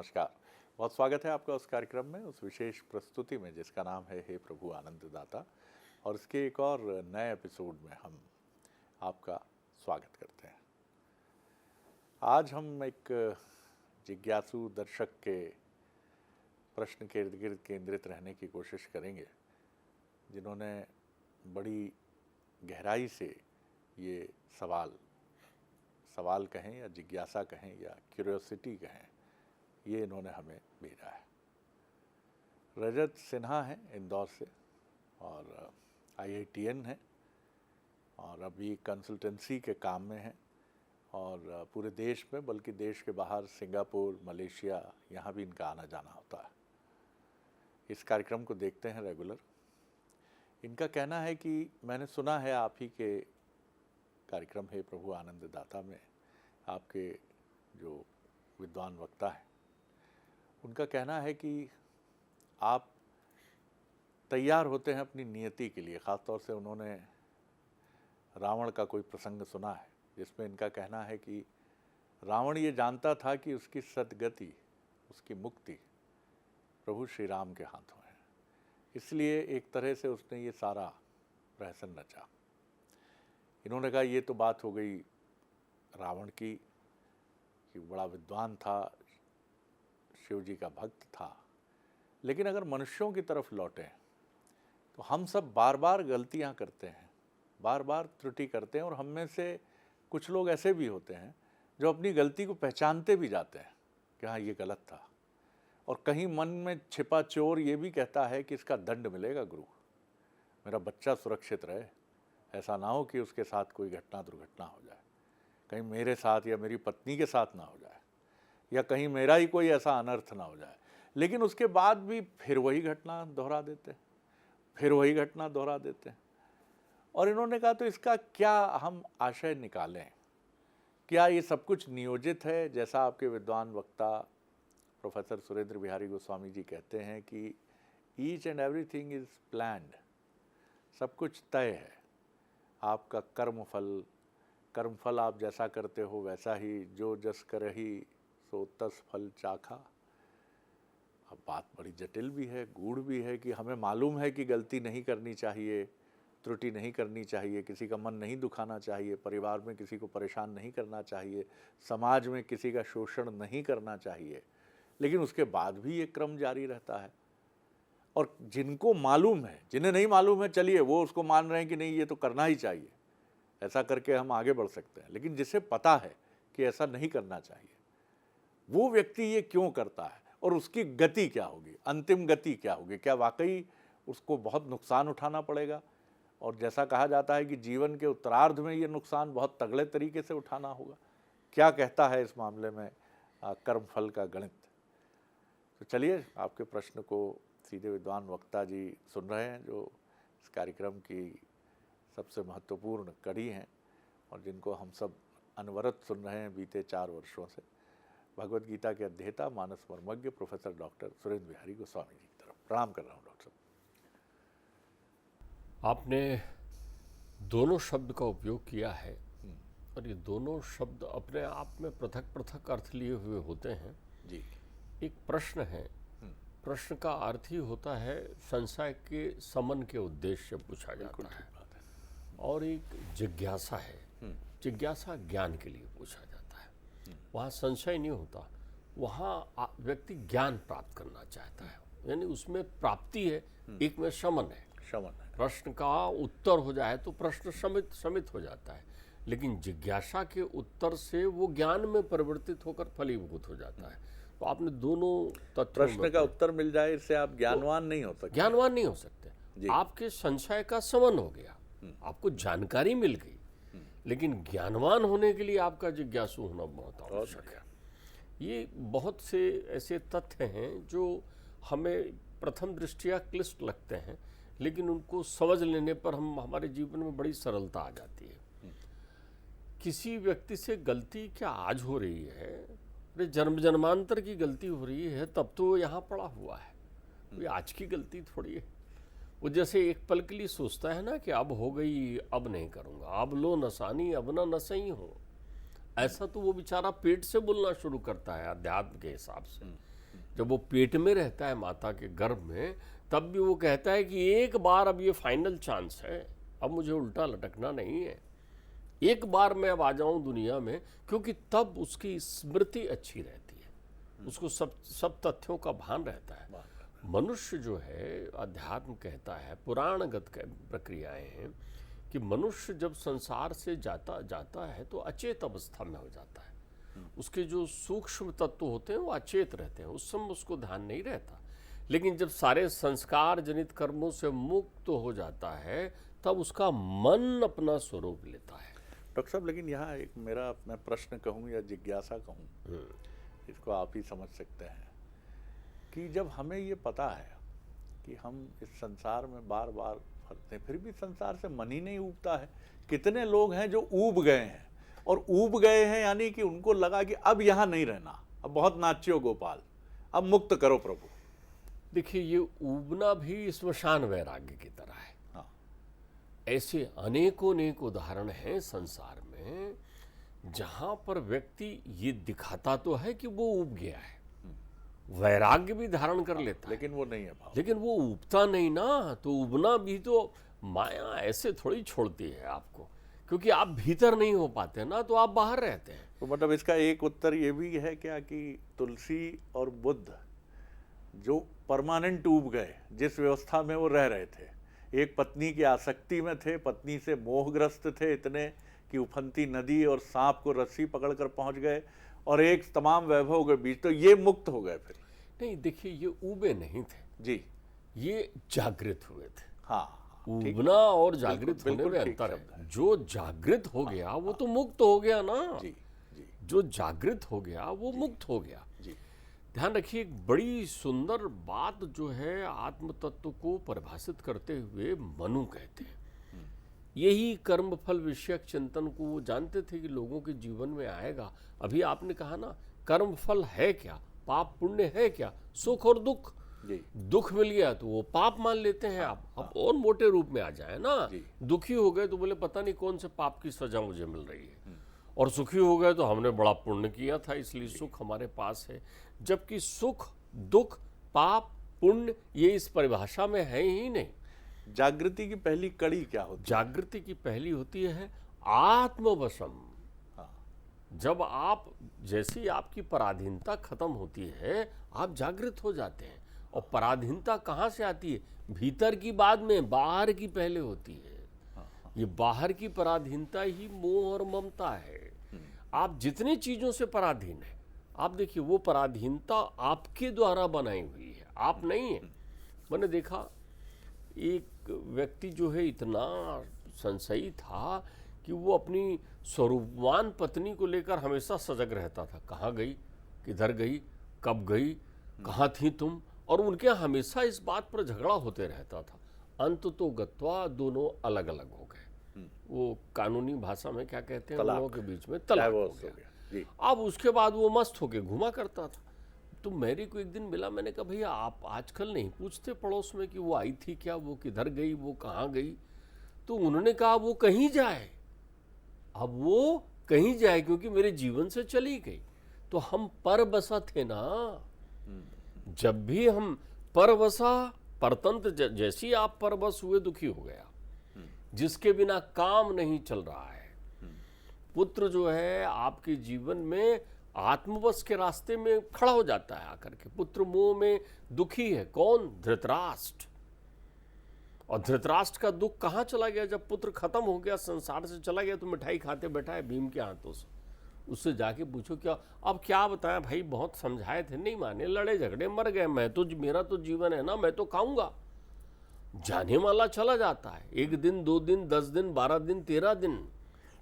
नमस्कार। बहुत स्वागत है आपका उस कार्यक्रम में, उस विशेष प्रस्तुति में जिसका नाम है हे प्रभु आनंददाता। और इसके एक और नए एपिसोड में हम आपका स्वागत करते हैं। आज हम एक जिज्ञासु दर्शक के प्रश्न के इर्द गिर्द केंद्रित रहने की कोशिश करेंगे, जिन्होंने बड़ी गहराई से ये सवाल कहें या जिज्ञासा कहें या क्यूरियोसिटी कहें, ये इन्होंने हमें भेजा है। रजत सिन्हा हैं इंदौर से और IITN हैं और अभी कंसल्टेंसी के काम में हैं और पूरे देश में बल्कि देश के बाहर सिंगापुर, मलेशिया, यहाँ भी इनका आना जाना होता है। इस कार्यक्रम को देखते हैं रेगुलर। इनका कहना है कि मैंने सुना है आप ही के कार्यक्रम हे प्रभु आनंददाता में आपके जो विद्वान वक्ता हैं, उनका कहना है कि आप तैयार होते हैं अपनी नियति के लिए। ख़ास तौर से उन्होंने रावण का कोई प्रसंग सुना है जिसमें इनका कहना है कि रावण ये जानता था कि उसकी सद्गति, उसकी मुक्ति प्रभु श्री राम के हाथों है, इसलिए एक तरह से उसने ये सारा प्रहसन रचा। इन्होंने कहा ये तो बात हो गई रावण की कि बड़ा विद्वान था, शिव जी का भक्त था, लेकिन अगर मनुष्यों की तरफ लौटें तो हम सब बार बार गलतियां करते हैं, बार बार त्रुटि करते हैं और हम में से कुछ लोग ऐसे भी होते हैं जो अपनी गलती को पहचानते भी जाते हैं कि हाँ ये गलत था, और कहीं मन में छिपा चोर ये भी कहता है कि इसका दंड मिलेगा गुरु, मेरा बच्चा सुरक्षित रहे, ऐसा ना हो कि उसके साथ कोई दुर्घटना हो जाए, कहीं मेरे साथ या मेरी पत्नी के साथ ना हो जाए, या कहीं मेरा ही कोई ऐसा अनर्थ ना हो जाए। लेकिन उसके बाद भी फिर वही घटना दोहरा देते हैं, फिर वही घटना दोहरा देते हैं। और इन्होंने कहा तो इसका क्या हम आशय निकालें? क्या ये सब कुछ नियोजित है, जैसा आपके विद्वान वक्ता प्रोफेसर सुरेंद्र बिहारी गोस्वामी जी कहते हैं कि each and everything is planned, सब कुछ तय है। आपका कर्मफल आप जैसा करते हो वैसा ही, जो जस करही सो तस फल चाखा। अब बात बड़ी जटिल भी है, गूढ़ भी है कि हमें मालूम है कि गलती नहीं करनी चाहिए, त्रुटि नहीं करनी चाहिए, किसी का मन नहीं दुखाना चाहिए, परिवार में किसी को परेशान नहीं करना चाहिए, समाज में किसी का शोषण नहीं करना चाहिए, लेकिन उसके बाद भी ये क्रम जारी रहता है। और जिनको मालूम है, जिन्हें नहीं मालूम है, चलिए वो उसको मान रहे हैं कि नहीं ये तो करना ही चाहिए, ऐसा करके हम आगे बढ़ सकते हैं। लेकिन जिसे पता है कि ऐसा नहीं करना चाहिए, वो व्यक्ति ये क्यों करता है और उसकी गति क्या होगी, अंतिम गति क्या होगी? क्या वाकई उसको बहुत नुकसान उठाना पड़ेगा? और जैसा कहा जाता है कि जीवन के उत्तरार्ध में ये नुकसान बहुत तगड़े तरीके से उठाना होगा। क्या कहता है इस मामले में कर्मफल का गणित? तो चलिए आपके प्रश्न को सीधे विद्वान वक्ता जी सुन रहे हैं, जो इस कार्यक्रम की सबसे महत्वपूर्ण कड़ी हैं और जिनको हम सब अनवरत सुन रहे हैं बीते 4 वर्षों से। भगवद गीता के अध्येता, मानस मर्मज्ञ प्रोफेसर डॉक्टर सुरेंद्र बिहारी गोस्वामी जी की तरफ प्रणाम कर रहा हूँ। डॉक्टर साहब, आपने दोनों शब्द का उपयोग किया है और ये दोनों शब्द अपने आप में पृथक पृथक अर्थ लिए हुए होते हैं जी। एक प्रश्न है, प्रश्न का अर्थ ही होता है संशय के समन के उद्देश्य से पूछा जाता है, और एक जिज्ञासा है, जिज्ञासा ज्ञान के लिए पूछा जाता है। वहाँ संशय नहीं होता, वहाँ व्यक्ति ज्ञान प्राप्त करना चाहता है, यानी उसमें प्राप्ति है, एक में शमन है। प्रश्न का उत्तर हो जाए तो प्रश्न शमित हो जाता है, लेकिन जिज्ञासा के उत्तर से वो ज्ञान में परिवर्तित होकर फलीभूत हो जाता है। तो आपने दोनों तत्वों, प्रश्न का उत्तर मिल जाए इससे आप ज्ञानवान नहीं हो सकते। ज्ञानवान नहीं हो सकते। आपके संशय का शमन हो गया, आपको जानकारी मिल गई, लेकिन ज्ञानवान होने के लिए आपका जिज्ञासु होना बहुत आवश्यक है। ये बहुत से ऐसे तथ्य हैं जो हमें प्रथम दृष्टया क्लिष्ट लगते हैं, लेकिन उनको समझ लेने पर हमारे जीवन में बड़ी सरलता आ जाती है। किसी व्यक्ति से गलती क्या आज हो रही है, अरे जन्म जन्मांतर की गलती हो रही है, तब तो यहाँ पड़ा हुआ है, कोई आज की गलती थोड़ी है। वो जैसे एक पल के लिए सोचता है ना कि अब हो गई, अब नहीं करूँगा, अब लो नसानी अब ना नसई हो, ऐसा तो वो बेचारा पेट से बोलना शुरू करता है अध्यात्म के हिसाब से। जब वो पेट में रहता है माता के गर्भ में, तब भी वो कहता है कि एक बार अब ये फाइनल चांस है, अब मुझे उल्टा लटकना नहीं है, एक बार मैं अब आ जाऊं दुनिया में, क्योंकि तब उसकी स्मृति अच्छी रहती है, उसको सब तथ्यों का भान रहता है। मनुष्य जो है, अध्यात्म कहता है, पुराणगत प्रक्रियाएं हैं कि मनुष्य जब संसार से जाता है तो अचेत अवस्था में हो जाता है। उसके जो सूक्ष्म तत्व होते हैं वो अचेत रहते हैं, उस समय उसको ध्यान नहीं रहता। लेकिन जब सारे संस्कार जनित कर्मों से मुक्त हो जाता है, तब उसका मन अपना स्वरूप लेता है। डॉक्टर साहब, लेकिन यहाँ एक मेरा मैं प्रश्न कहूँ या जिज्ञासा कहूँ, इसको आप ही समझ सकते हैं कि जब हमें ये पता है कि हम इस संसार में बार बार फंसते हैं, फिर भी संसार से मन ही नहीं ऊबता है। कितने लोग हैं जो ऊब गए हैं, और ऊब गए हैं यानी कि उनको लगा कि अब यहाँ नहीं रहना, अब बहुत नाच्यो गोपाल, अब मुक्त करो प्रभु। देखिए, ये ऊबना भी स्मशान वैराग्य की तरह है। हाँ। ऐसे अनेकों अनेक उदाहरण हैं संसार में जहां पर व्यक्ति ये दिखाता तो है कि वो ऊब गया है, वैराग्य भी धारण कर लेता है, लेकिन वो नहीं है भाव, लेकिन वो ऊबता नहीं ना। तो ऊबना भी तो माया ऐसे थोड़ी छोड़ती है आपको, क्योंकि आप भीतर नहीं हो पाते ना, तो आप बाहर रहते हैं। तो मतलब इसका एक उत्तर ये भी है क्या कि तुलसी और बुद्ध जो परमानेंट ऊब गए, जिस व्यवस्था में वो रह रहे थे, एक पत्नी की आसक्ति में थे, पत्नी से मोहग्रस्त थे इतने कि उफनती नदी और सांप को रस्सी पकड़कर पहुंच गए, और एक तमाम वैभव के बीच, तो ये मुक्त हो गए फिर? नहीं, देखिए, ये ऊबे नहीं थे जी, ये जागृत हुए थे। हाँ, ऊबना और जागृत होने में अंतर है। जो जागृत हो गया वो तो मुक्त हो गया ना। जी, जी, जो जागृत हो गया वो मुक्त हो गया। जी। ध्यान रखिए, एक बड़ी सुंदर बात जो है आत्म तत्व को परिभाषित करते हुए मनु कहते हैं। यही कर्म फल विषयक चिंतन को वो जानते थे कि लोगों के जीवन में आएगा। अभी आपने कहा ना, कर्म फल है क्या, पाप पुण्य है क्या, सुख और दुख। दुख मिल गया तो वो पाप मान लेते हैं आप। अब और मोटे रूप में आ जाए ना, दुखी हो गए तो बोले पता नहीं कौन से पाप की सजा मुझे मिल रही है, और सुखी हो गए तो हमने बड़ा पुण्य किया था इसलिए सुख हमारे पास है। जबकि सुख, दुख, पाप, पुण्य ये इस परिभाषा में है ही नहीं। जागृति की पहली कड़ी क्या होती है? जागृति की पहली होती है आत्मवशम। जब आप, जैसी आपकी पराधीनता खत्म होती है, आप जागृत हो जाते हैं। और पराधीनता कहाँ से आती है? भीतर की बाद में, बाहर की पहले होती है। ये बाहर की पराधीनता ही मोह और ममता है। आप जितनी चीजों से पराधीन है, आप देखिए वो पराधीनता आपके द्वारा बनाई हुई है, आप नहीं है। मैंने देखा एक व्यक्ति जो है इतना संशयी था कि वो अपनी स्वरूपवान पत्नी को लेकर हमेशा सजग रहता था। कहाँ गई, किधर गई, कब गई, कहाँ थी तुम, और उनके हमेशा इस बात पर झगड़ा होते रहता था। अंत तो गत्वा दोनों अलग अलग हो गए। वो कानूनी भाषा में क्या कहते हैं, दोनों के बीच में तलाक हो गया। अब उसके बाद वो मस्त होके घुमा करता था। तो मेरी को एक दिन मिला, मैंने कहा भैया आप आजकल नहीं पूछते पड़ोस में कि वो आई थी क्या, वो किधर गई, वो कहाँ गई? तो उन्होंने कहा वो कहीं जाए। अब वो कहीं जाए क्योंकि मेरे जीवन से चली गई। तो हम परबसा थे ना। जब भी हम परवसा, परतंत्र, जैसी आप परवश हुए, दुखी हो गया, जिसके बिना काम नहीं चल रहा है। पुत्र जो है आपके जीवन में आत्मवश के रास्ते में खड़ा हो जाता है आकर के। पुत्र मोह में दुखी है कौन? धृतराष्ट्र। और धृतराष्ट्र का दुख कहाँ चला गया? जब पुत्र खत्म हो गया, संसार से चला गया, तो मिठाई खाते बैठा है भीम के हाथों से। उससे जाके पूछो क्या, अब क्या बताया भाई, बहुत समझाए थे, नहीं माने, लड़े झगड़े मर गए। मैं तो, मेरा तो जीवन है ना, मैं तो खाऊंगा। जाने वाला चला जाता है, 1 दिन 2 दिन 10 दिन 12 दिन 13 दिन,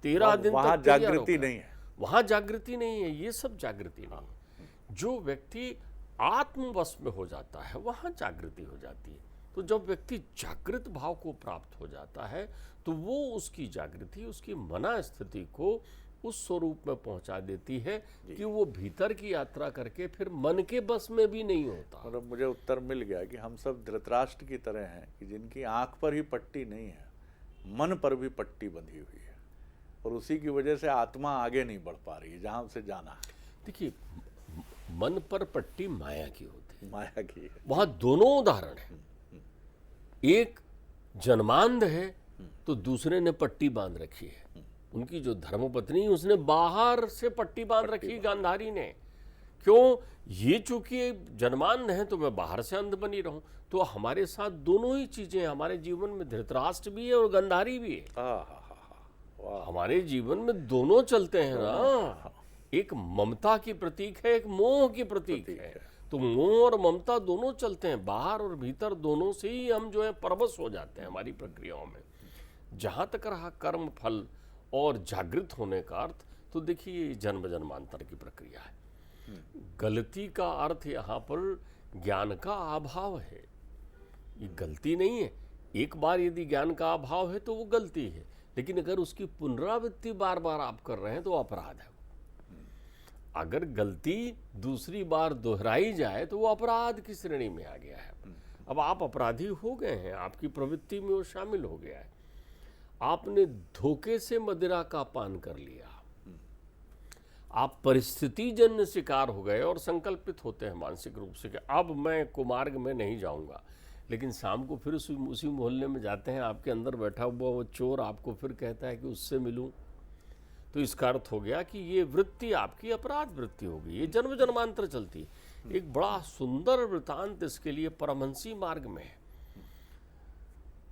13 दिन वहां जागृति नहीं है। वहां जागृति नहीं है। ये सब जागृति नहीं है। जो व्यक्ति आत्मवश में हो जाता है वहां जागृति हो जाती है। तो जब व्यक्ति जागृत भाव को प्राप्त हो जाता है तो वो उसकी जागृति, उसकी मना स्थिति को उस स्वरूप में पहुंचा देती है कि वो भीतर की यात्रा करके फिर मन के बस में भी नहीं होता। मतलब मुझे उत्तर मिल गया कि हम सब धृतराष्ट्र की तरह हैं कि जिनकी आंख पर ही पट्टी नहीं है, मन पर भी पट्टी बंधी हुई है, और उसी की वजह से आत्मा आगे नहीं बढ़ पा रही है जहां उसे जाना है। देखिए, मन पर पट्टी माया की होती है। माया की है। वहां दोनों उदाहरण है, एक जन्मांध है तो दूसरे ने पट्टी बांध रखी है। उनकी जो धर्मपत्नी उसने बाहर से पट्टी बांध रखी, गांधारी ने। क्यों? ये चूंकि जन्मांध है तो मैं बाहर से अंध बनी रहूं। तो हमारे साथ दोनों ही चीजें हमारे जीवन में, धृतराष्ट्र भी है और गांधारी भी है। वाह। हमारे जीवन में दोनों चलते हैं ना। एक ममता की प्रतीक है, एक मोह की प्रतीक है। तो मोह और ममता दोनों चलते हैं, बाहर और भीतर दोनों से ही हम जो है परवश हो जाते हैं हमारी प्रक्रियाओं में। जहां तक रहा कर्म फल और जागृत होने का अर्थ, तो देखिए ये जन्म जन्मांतर की प्रक्रिया है। गलती का अर्थ यहाँ पर ज्ञान का अभाव है। ये गलती नहीं है। एक बार यदि ज्ञान का अभाव है तो वो गलती है, लेकिन अगर उसकी पुनरावृत्ति बार बार आप कर रहे हैं तो अपराध है। अगर गलती दूसरी बार दोहराई जाए तो वो अपराध की श्रेणी में आ गया है। अब आप अपराधी हो गए हैं, आपकी प्रवृत्ति में वो शामिल हो गया है। आपने धोखे से मदिरा का पान कर लिया, आप परिस्थिति जन्य शिकार हो गए और संकल्पित होते हैं मानसिक रूप से कि अब मैं कुमार्ग में नहीं जाऊंगा। लेकिन शाम को फिर उसी मोहल्ले में जाते हैं, आपके अंदर बैठा हुआ वो चोर आपको फिर कहता है कि उससे मिलूं। तो इसका अर्थ हो गया कि ये वृत्ति आपकी अपराध वृत्ति हो गई। ये जन्म जन्मांतर चलती है। एक बड़ा सुंदर वृतांत इसके लिए परमहंसी मार्ग में है।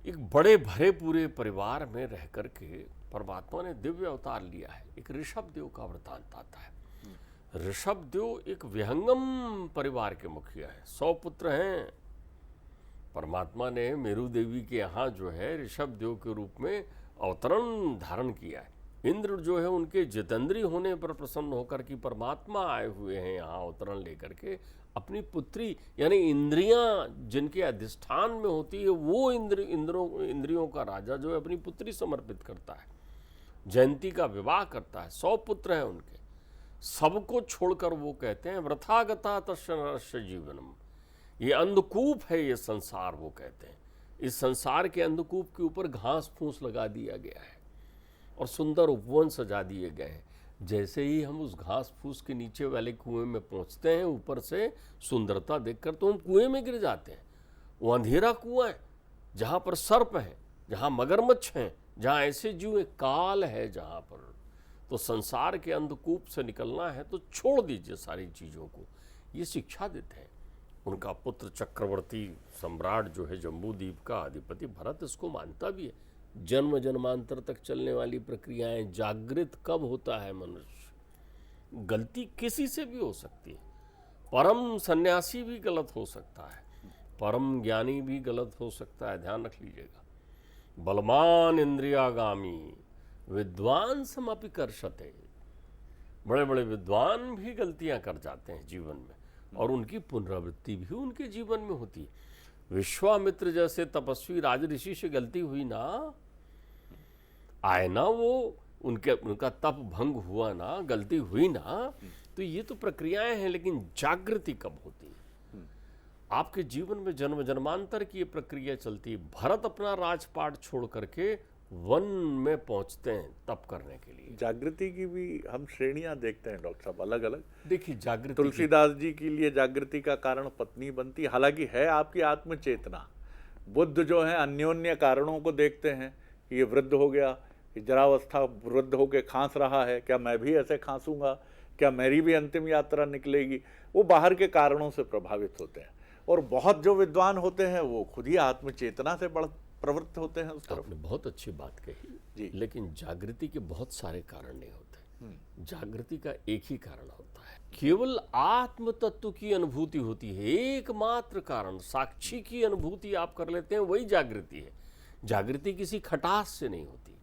एक बड़े भरे पूरे परिवार में रह करके परमात्मा ने दिव्य अवतार लिया है। एक ऋषभ देव का वृतांत आता है। ऋषभ देव एक विहंगम परिवार के मुखिया है। 100 पुत्र हैं। परमात्मा ने मेरू देवी के यहाँ जो है ऋषभ देव के रूप में अवतरण धारण किया है। इंद्र जो है उनके जितेंद्रिय होने पर प्रसन्न होकर कि परमात्मा आए हुए हैं यहाँ अवतरण लेकर के, अपनी पुत्री यानी इंद्रियां जिनके अधिष्ठान में होती है वो इंद्रियों का राजा जो है अपनी पुत्री समर्पित करता है, जयंती का विवाह करता है। 100 पुत्र हैं उनके। सबको छोड़कर वो कहते हैं वृथागता तस्य नरस्य जीवनम, ये अंधकूप है ये संसार। वो कहते हैं इस संसार के अंधकूप के ऊपर घास फूस लगा दिया गया है और सुंदर उपवन सजा दिए गए हैं। जैसे ही हम उस घास फूस के नीचे वाले कुएं में पहुंचते हैं, ऊपर से सुंदरता देखकर तो हम कुएं में गिर जाते हैं। वो अंधेरा कुआं है जहां पर सर्प है, जहां मगरमच्छ हैं, जहां ऐसे जीव काल है जहां पर। तो संसार के अंधकूप से निकलना है तो छोड़ दीजिए सारी चीजों को। ये शिक्षा देते हैं। उनका पुत्र चक्रवर्ती सम्राट जो है जम्बूद्वीप का अधिपति भरत इसको मानता भी है। जन्म जन्मांतर तक चलने वाली प्रक्रियाएं, जागृत कब होता है मनुष्य? गलती किसी से भी हो सकती है। परम सन्यासी भी गलत हो सकता है, परम ज्ञानी भी गलत हो सकता है। ध्यान रख लीजिएगा। बलवान इंद्रियागामी विद्वान समपि कर्षते। बड़े बड़े विद्वान भी गलतियां कर जाते हैं जीवन में और उनकी पुनरावृत्ति भी उनके जीवन में होती है। विश्वामित्र जैसे तपस्वी राजऋषि से गलती हुई ना, आए ना वो, उनका तप भंग हुआ ना, गलती हुई ना। तो ये तो प्रक्रियाएं हैं, लेकिन जागृति कब होती है? आपके जीवन में जन्म जन्मांतर की ये प्रक्रिया चलती है। भरत अपना राजपाट छोड़ करके वन में पहुंचते हैं तप करने के लिए। जागृति की भी हम श्रेणियां देखते हैं डॉक्टर साहब, अलग अलग। देखिए जागृति, तुलसीदास जी के लिए जागृति का कारण पत्नी बनती, हालांकि है आपकी आत्मचेतना। बुद्ध जो है अन्योन्य कारणों को देखते हैं। ये वृद्ध हो गया, जरावस्था, वृद्ध होकर खांस रहा है, क्या मैं भी ऐसे खांसूंगा? क्या मेरी भी अंतिम यात्रा निकलेगी? वो बाहर के कारणों से प्रभावित होते हैं। और बहुत जो विद्वान होते हैं वो खुद ही आत्मचेतना से प्रवृत्त होते हैं उस तरफ। आपने बहुत अच्छी बात कही जी। लेकिन जागृति के बहुत सारे कारण नहीं होते। जागृति का एक ही कारण होता है, केवल आत्म तत्व की अनुभूति होती है। एकमात्र कारण साक्षी की अनुभूति आप कर लेते हैं, वही जागृति है। जागृति किसी खटास से नहीं होती।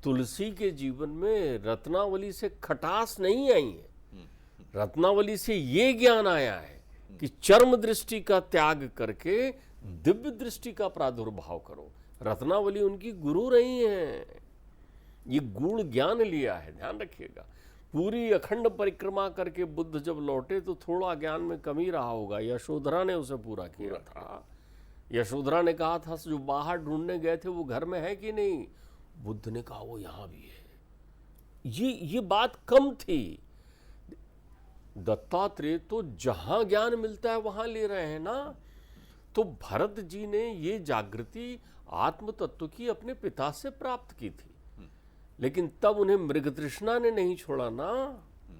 तुलसी के जीवन में रत्नावली से खटास नहीं आई है। रत्नावली से ये ज्ञान आया है कि चर्म दृष्टि का त्याग करके दिव्य दृष्टि का प्रादुर्भाव करो। रत्नावली उनकी गुरु रही हैं। ये गूढ़ ज्ञान लिया है, ध्यान रखिएगा। पूरी अखंड परिक्रमा करके बुद्ध जब लौटे तो थोड़ा ज्ञान में कमी रहा होगा। यशोधरा ने उसे पूरा किया था। यशोधरा ने कहा था जो बाहर ढूंढने गए थे वो घर में है कि नहीं? बुद्ध ने कहा वो यहां भी है। ये बात कम थी। दत्तात्रेय तो जहां ज्ञान मिलता है वहां ले रहे हैं ना। तो भरत जी ने ये जागृति आत्म तत्व की अपने पिता से प्राप्त की थी, लेकिन तब उन्हें मृग तृष्णा ने नहीं छोड़ा ना।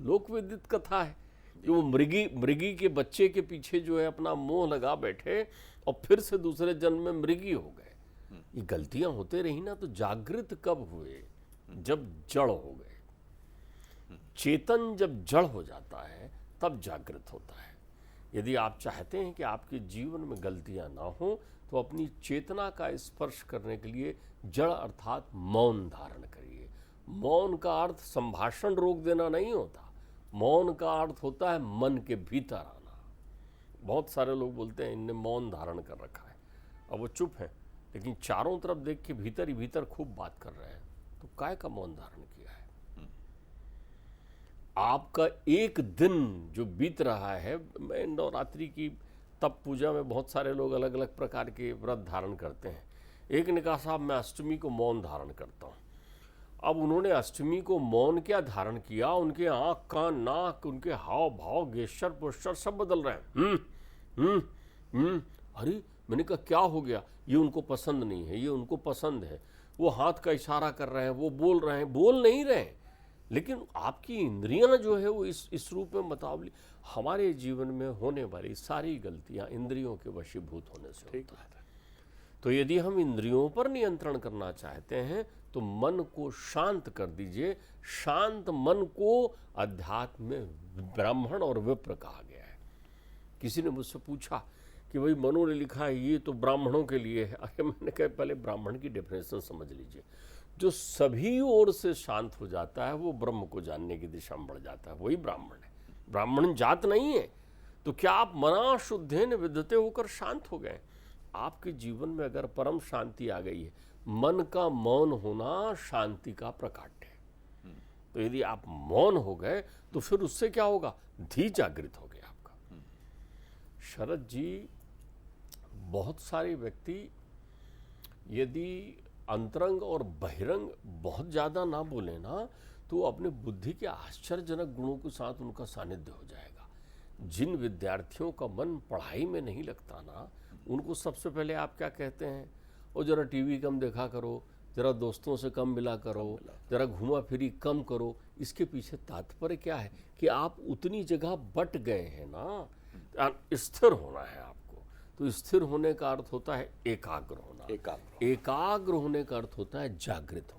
लोक विदित कथा है कि वो मृगी के बच्चे के पीछे जो है अपना मोह लगा बैठे और फिर से दूसरे जन्म में मृगी हो गए। ये गलतियां होते रही ना। तो जागृत कब हुए? जब जड़ हो गए। चेतन जब जड़ हो जाता है तब जागृत होता है। यदि आप चाहते हैं कि आपके जीवन में गलतियां ना हो तो अपनी चेतना का स्पर्श करने के लिए जड़ अर्थात मौन धारण करिए। मौन का अर्थ संभाषण रोक देना नहीं होता। मौन का अर्थ होता है मन के भीतर आना। बहुत सारे लोग बोलते हैं इनने मौन धारण कर रखा है, अब वो चुप है, लेकिन चारों तरफ देख के भीतर ही भीतर खूब बात कर रहे हैं। तो काय का मौन धारण किया है? आपका एक दिन जो बीत रहा है, मैं नवरात्रि की तप पूजा में बहुत सारे लोग अलग अलग प्रकार के व्रत धारण करते हैं। एक ने कहा साहब मैं अष्टमी को मौन धारण करता हूँ। अब उन्होंने अष्टमी को मौन क्या धारण किया, उनके आँख कान नाक उनके हाव भाव गेस्चर पोस्चर सब बदल रहे हैं। अरे मैंने कहा क्या हो गया? ये उनको पसंद नहीं है, ये उनको पसंद है। वो हाथ का इशारा कर रहे हैं, वो बोल रहे हैं, बोल नहीं रहे हैं, लेकिन आपकी इंद्रियां जो है वो इस रूप में मुताबिक। हमारे जीवन में होने वाली सारी गलतियां इंद्रियों के वशीभूत होने से होती है। तो यदि हम इंद्रियों पर नियंत्रण करना चाहते हैं तो मन को शांत कर दीजिए। शांत मन को अध्यात्म में ब्राह्मण और विप्र कहा गया है। किसी ने मुझसे पूछा कि भाई मनु ने लिखा है ये तो ब्राह्मणों के लिए है। अरे मैंने कहा पहले ब्राह्मण की डेफिनेशन समझ लीजिए। जो सभी ओर से शांत हो जाता है वो ब्रह्म को जानने की दिशा में बढ़ जाता है, वही ब्राह्मण है। ब्राह्मण जात नहीं है। तो क्या आप मना शुद्धेन विद्यते होकर शांत हो गए? आपके जीवन में अगर परम शांति आ गई है, मन का मौन होना शांति का प्रकाट्य है। तो यदि आप मौन हो गए तो फिर उससे क्या होगा? धी जागृत हो गया आपका। शरद जी, बहुत सारे व्यक्ति यदि अंतरंग और बहिरंग बहुत ज़्यादा ना बोले ना तो अपने बुद्धि के आश्चर्यजनक गुणों के साथ उनका सानिध्य हो जाएगा। जिन विद्यार्थियों का मन पढ़ाई में नहीं लगता ना, उनको सबसे पहले आप क्या कहते हैं? वो जरा टीवी कम देखा करो, जरा दोस्तों से कम मिला करो, जरा घुमा फिरी कम करो। इसके पीछे तात्पर्य क्या है कि आप उतनी जगह बट गए हैं ना। स्थिर होना है आपको। तो स्थिर होने का अर्थ होता है एकाग्र होना। एकाग्र होने का अर्थ होता है जागृत होना।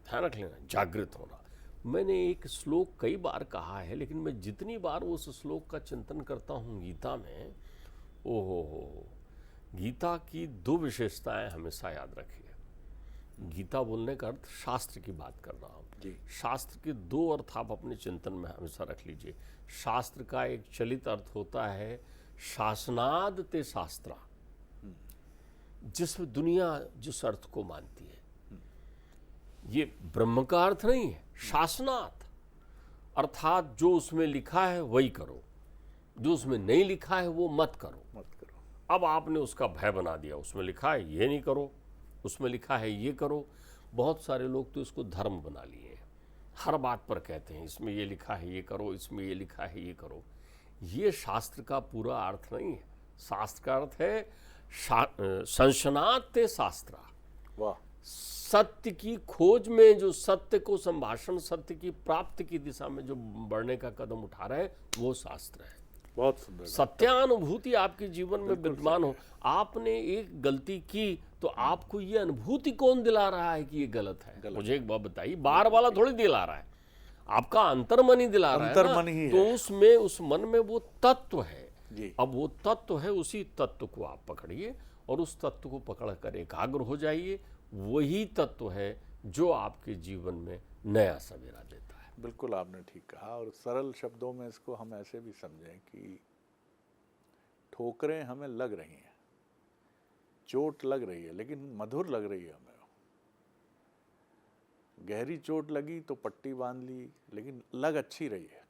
ध्यान रख लेना, जागृत होना। मैंने एक श्लोक कई बार कहा है, लेकिन मैं जितनी बार उस श्लोक का चिंतन करता हूँ गीता में, ओहो, गीता की दो विशेषताएं हमेशा याद रखिए। गीता बोलने का अर्थ शास्त्र की बात कर रहा हूँ। शास्त्र के दो अर्थ आप अपने चिंतन में हमेशा रख लीजिए। शास्त्र का एक चलित अर्थ होता है शासनाद ते शास्त्रा, जिसमें दुनिया जिस अर्थ को मानती है। ये ब्रह्म का अर्थ नहीं है। शासनात अर्थात जो उसमें लिखा है वही करो, जो उसमें नहीं लिखा है वो मत करो। अब आपने उसका भय बना दिया। उसमें लिखा है ये नहीं करो, उसमें लिखा है ये करो। बहुत सारे लोग तो इसको धर्म बना लिए हैं। हर बात पर कहते हैं इसमें ये लिखा है ये करो, इसमें ये लिखा है ये करो। ये शास्त्र का पूरा अर्थ नहीं है। शास्त्र का अर्थ है संशनात ते शास्त्रा। वाह। सत्य की खोज में जो सत्य को संभाषण, सत्य की प्राप्ति की दिशा में जो बढ़ने का कदम उठा रहे हैं वो शास्त्र है। बहुत सुंदर। सत्यानुभूति आपके जीवन में विद्यमान हो। आपने एक गलती की तो आपको ये अनुभूति कौन दिला रहा है कि ये गलत है? मुझे एक बात बताइए, बाहर वाला थोड़ी दिला रहा है, आपका अंतर्मन ही दिला रहा है ना। तो उसमें उस मन में वो तत्व है। अब वो तत्व है, उसी तत्व को आप पकड़िए और उस तत्व को पकड़ कर एकाग्र हो जाइए। वही तत्व है जो आपके जीवन में नया सवेरा देता है। बिल्कुल आपने ठीक कहा। और सरल शब्दों में इसको हम ऐसे भी समझें कि ठोकरें हमें लग रही हैं, चोट लग रही है, लेकिन मधुर लग रही है हमें। गहरी चोट लगी तो पट्टी बांध ली, लेकिन लग अच्छी रही है।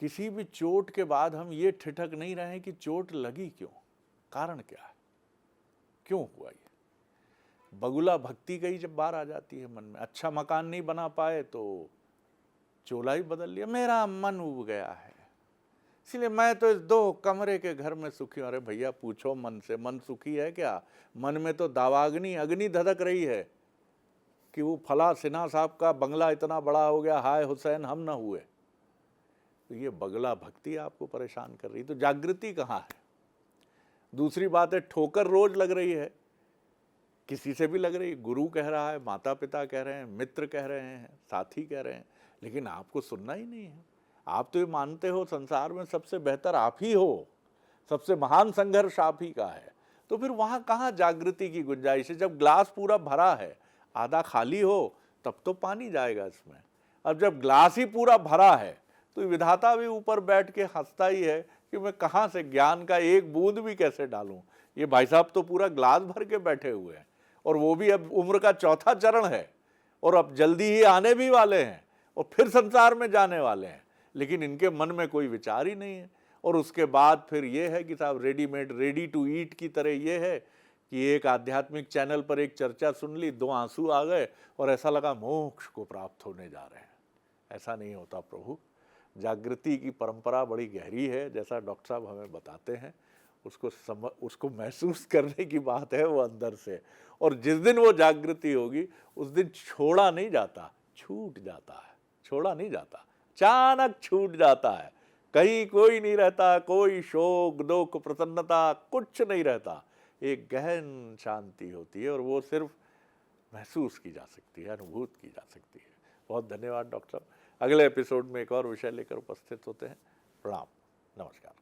किसी भी चोट के बाद हम ये ठिठक नहीं रहे हैं कि चोट लगी क्यों, कारण क्या है, क्यों हुआ ये। बगुला भक्ति का ही जब बार आ जाती है मन में। अच्छा मकान नहीं बना पाए तो चोला ही बदल लिया, मेरा मन उब गया है, इसलिए मैं तो इस 2 कमरे के घर में सुखी हूं। अरे भैया पूछो मन से, मन सुखी है क्या? मन में तो दावाग्नि अग्नि धधक रही है कि वो फला सिन्हा साहब का बंगला इतना बड़ा हो गया, हाय हुसैन हम ना हुए। तो ये बगला भक्ति आपको परेशान कर रही, तो जागृति कहाँ है? दूसरी बात है, ठोकर रोज लग रही है, किसी से भी लग रही, गुरु कह रहा है, माता पिता कह रहे हैं, मित्र कह रहे हैं, साथी कह रहे हैं, लेकिन आपको सुनना ही नहीं है। आप तो ये मानते हो संसार में सबसे बेहतर आप ही हो, सबसे महान संघर्ष आप ही का है, तो फिर वहाँ कहाँ जागृति की गुंजाइश है? जब ग्लास पूरा भरा है, आधा खाली हो, तब तो पानी जाएगा इसमें। अब जब ग्लास ही पूरा भरा है तो विधाता भी ऊपर बैठ के हंसता ही है कि मैं कहाँ से ज्ञान का एक बूंद भी कैसे डालूं। ये भाई साहब तो पूरा ग्लास भर के बैठे हुए हैं, और वो भी अब उम्र का 4था चरण है, और अब जल्दी ही आने भी वाले हैं और फिर संसार में जाने वाले हैं, लेकिन इनके मन में कोई विचार ही नहीं है। और उसके बाद फिर ये है कि साहब रेडीमेड, रेडी टू ईट की तरह ये है कि एक आध्यात्मिक चैनल पर एक चर्चा सुन ली, 2 आंसू आ गए और ऐसा लगा मोक्ष को प्राप्त होने जा रहे हैं। ऐसा नहीं होता प्रभु। जागृति की परंपरा बड़ी गहरी है, जैसा डॉक्टर साहब हमें बताते हैं। उसको महसूस करने की बात है वो अंदर से, और जिस दिन वो जागृति होगी उस दिन छोड़ा नहीं जाता, छूट जाता है। छोड़ा नहीं जाता, अचानक छूट जाता है। कहीं कोई नहीं रहता, कोई शोक दुख प्रसन्नता कुछ नहीं रहता, एक गहन शांति होती है, और वो सिर्फ महसूस की जा सकती है, अनुभूत की जा सकती है। बहुत धन्यवाद डॉक्टर साहब। अगले एपिसोड में एक और विषय लेकर उपस्थित होते हैं। प्रणाम, नमस्कार।